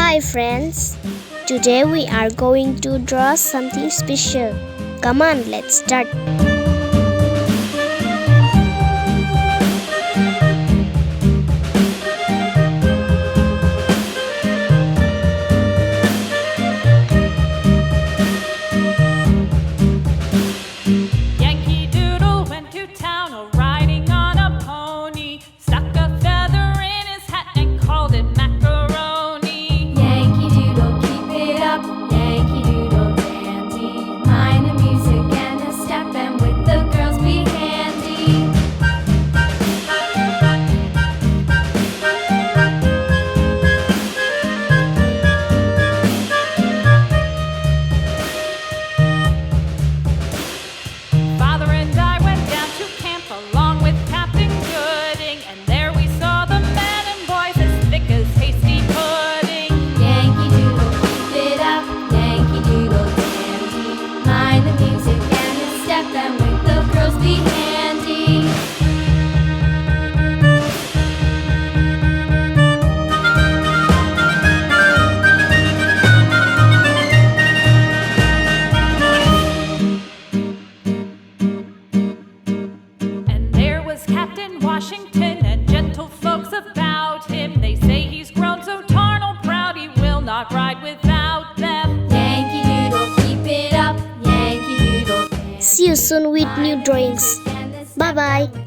Hi friends, today we are going to draw something special. Come on, let's start. Yankee Doodle went to town riding on a pony, stuck a feather in his hat and called it macaroni. Yankee Doodle, keep it up, Yankee Doodle dandy. Mind the music and the step, and with the girls be handy. Father and I went down to camp along with Captain Gooding, and there we saw the men and boys as thick as hasty pudding. Yankee Doodle, keep it up, Yankee Doodle dandy. Mind the music and the step, and with the girls be handy. And there was Captain Washington and gentle folks about him. They say he's grown so tarnal proud he will not ride without them. Yankee Doodle, keep it up, Yankee Doodle dandy. See you soon with new drawings. Bye bye.